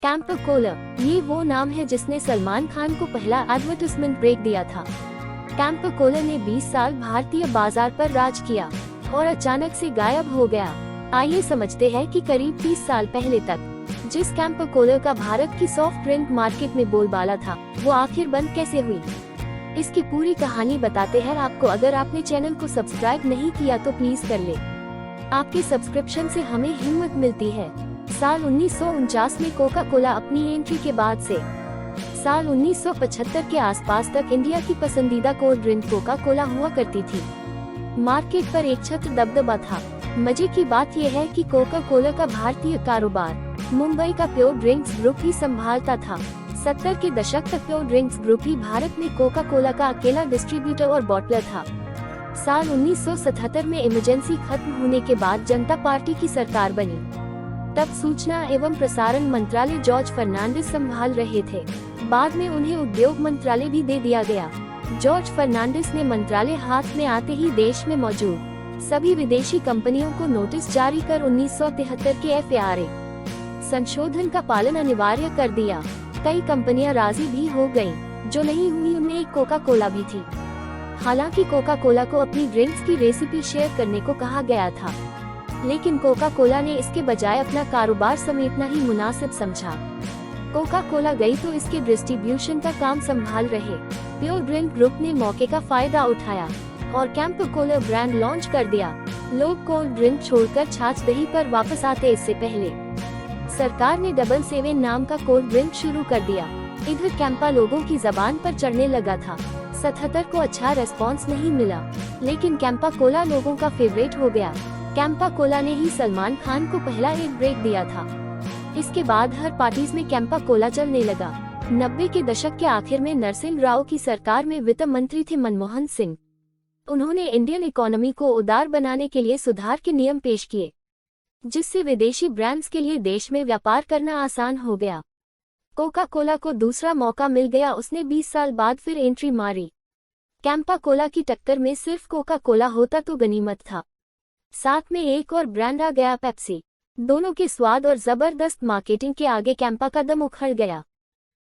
Camper Cola, ये वो नाम है जिसने सलमान खान को पहला एडवर्टाइजमेंट ब्रेक दिया था। कैंपर कोला ने 20 साल भारतीय बाजार पर राज किया और अचानक से गायब हो गया। आइए समझते हैं कि करीब 30 साल पहले तक जिस कैंपर कोला का भारत की सॉफ्ट ड्रिंक मार्केट में बोलबाला था, वो आखिर बंद कैसे हुई। इसकी पूरी कहानी बताते हैं आपको। अगर आपने चैनल को सब्सक्राइब नहीं किया तो प्लीज कर ले। आपके सब्सक्रिप्शन से हमें हिम्मत मिलती है। साल 1949 में कोका कोला अपनी एंट्री के बाद से साल 1975 के आसपास तक इंडिया की पसंदीदा कोल्ड ड्रिंक कोका कोला हुआ करती थी। मार्केट पर एक छत्र दबदबा था। मजे की बात यह है कि कोका कोला का भारतीय कारोबार मुंबई का प्योर ड्रिंक्स ग्रुप ही संभालता था। 70 के दशक तक प्योर ड्रिंक्स ग्रुप ही भारत में कोका कोला का अकेला डिस्ट्रीब्यूटर और बॉटलर था। साल 1977 में इमरजेंसी खत्म होने के बाद जनता पार्टी की सरकार बनी। तब सूचना एवं प्रसारण मंत्रालय जॉर्ज फर्नांडिस संभाल रहे थे। बाद में उन्हें उद्योग मंत्रालय भी दे दिया गया। जॉर्ज फर्नांडिस ने मंत्रालय हाथ में आते ही देश में मौजूद सभी विदेशी कंपनियों को नोटिस जारी कर 1973 के FARA संशोधन का पालन अनिवार्य कर दिया। कई कंपनियां राजी भी हो गयीं, जो नहीं हुई उनमें एक कोका कोला भी थी। हालांकि कोका कोला को अपनी ड्रिंक्स की रेसिपी शेयर करने को कहा गया था, लेकिन कोका कोला ने इसके बजाय अपना कारोबार समेटना ही मुनासिब समझा। कोका कोला गई तो इसके डिस्ट्रीब्यूशन का काम संभाल रहे प्योर ड्रिंक ग्रुप ने मौके का फायदा उठाया और कैंपर कोला ब्रांड लॉन्च कर दिया। लोग कोल्ड ड्रिंक छोड़कर छाछ दही पर वापस आते। इससे पहले सरकार ने 777 नाम का कोल्ड ड्रिंक शुरू कर दिया। इधर कैंपा लोगों की जबान पर चढ़ने लगा था। 77 को अच्छा रेस्पॉन्स नहीं मिला, लेकिन कैंपा कोला लोगों का फेवरेट हो गया। कैंपा कोला ने ही सलमान खान को पहला एक ब्रेक दिया था। इसके बाद हर पार्टीज में कैंपा कोला चलने लगा। 90 के दशक के आखिर में नरसिंह राव की सरकार में वित्त मंत्री थे मनमोहन सिंह। उन्होंने इंडियन इकोनॉमी को उदार बनाने के लिए सुधार के नियम पेश किए, जिससे विदेशी ब्रांड्स के लिए देश में व्यापार करना आसान हो गया। कोका कोला को दूसरा मौका मिल गया। उसने 20 साल बाद फिर एंट्री मारी। कैंपा कोला की टक्कर में सिर्फ कोका कोला होता तो गनीमत था। साथ में एक और ब्रांड आ गया, पेप्सी। दोनों के स्वाद और जबरदस्त मार्केटिंग के आगे कैंपा का दम उखड़ गया।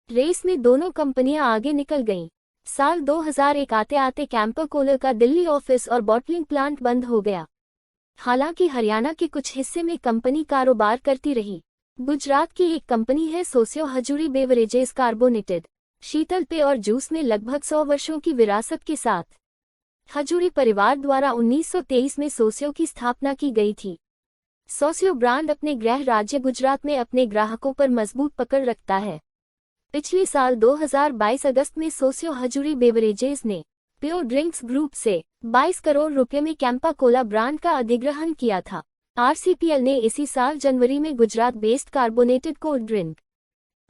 रेस में दोनों कंपनियां आगे निकल गईं। साल 2001 आते आते कैंपा कोला का दिल्ली ऑफिस और बॉटलिंग प्लांट बंद हो गया। हालांकि हरियाणा के कुछ हिस्से में कंपनी कारोबार करती रही। गुजरात की एक कंपनी है सोसियो हजूरी बेवरेजेस कार्बोनेटेड, शीतल पेय और जूस में लगभग 100 वर्षों की विरासत के साथ। हजूरी परिवार द्वारा 1923 में सोसियो की स्थापना की गई थी। सोसियो ब्रांड अपने गृह राज्य गुजरात में अपने ग्राहकों पर मजबूत पकड़ रखता है। पिछले साल 2022 अगस्त में सोसियो हजूरी बेवरेजेस ने प्योर ड्रिंक्स ग्रुप से 22 करोड़ रुपए में कैंपा कोला ब्रांड का अधिग्रहण किया था। RCPL ने इसी साल जनवरी में Gujarat based carbonated cold drink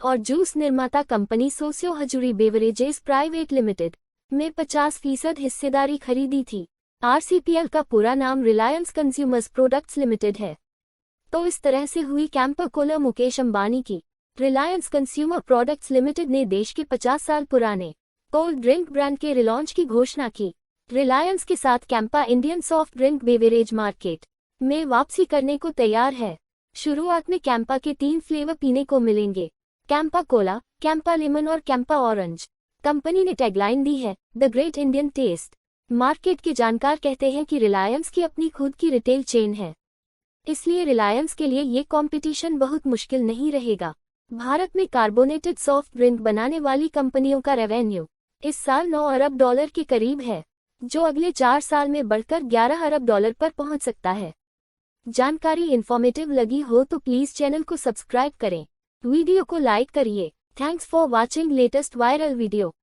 और जूस निर्माता company Sosyo Hajoori beverages private limited में 50% हिस्सेदारी खरीदी थी। RCPL का पूरा नाम रिलायंस कंज्यूमर्स प्रोडक्ट्स लिमिटेड है। तो इस तरह से हुई कैंपर कोला मुकेश अंबानी की। रिलायंस कंज्यूमर प्रोडक्ट्स लिमिटेड ने देश के 50 साल पुराने कोल्ड ड्रिंक ब्रांड के रिलॉन्च की घोषणा की। रिलायंस के साथ Campa Indian soft drink beverage market में वापसी करने को तैयार है। शुरुआत में कैंपा के 3 फ्लेवर पीने को मिलेंगे, कैंपा कोला, कैंपा लेमन और कैंपा ऑरेंज। कंपनी ने टैगलाइन दी है, the great Indian taste. Market के जानकार कहते हैं कि रिलायंस की अपनी खुद की रिटेल चेन है, इसलिए रिलायंस के लिए ये कंपटीशन बहुत मुश्किल नहीं रहेगा। भारत में कार्बोनेटेड सॉफ्ट ड्रिंक बनाने वाली कंपनियों का रेवेन्यू इस साल $9 अरब के करीब है, जो अगले 4 साल में बढ़कर $11 अरब पर पहुंच सकता है। जानकारी इन्फॉर्मेटिव लगी हो तो प्लीज चैनल को सब्सक्राइब करें, वीडियो को लाइक करिए। Thanks for watching latest viral video.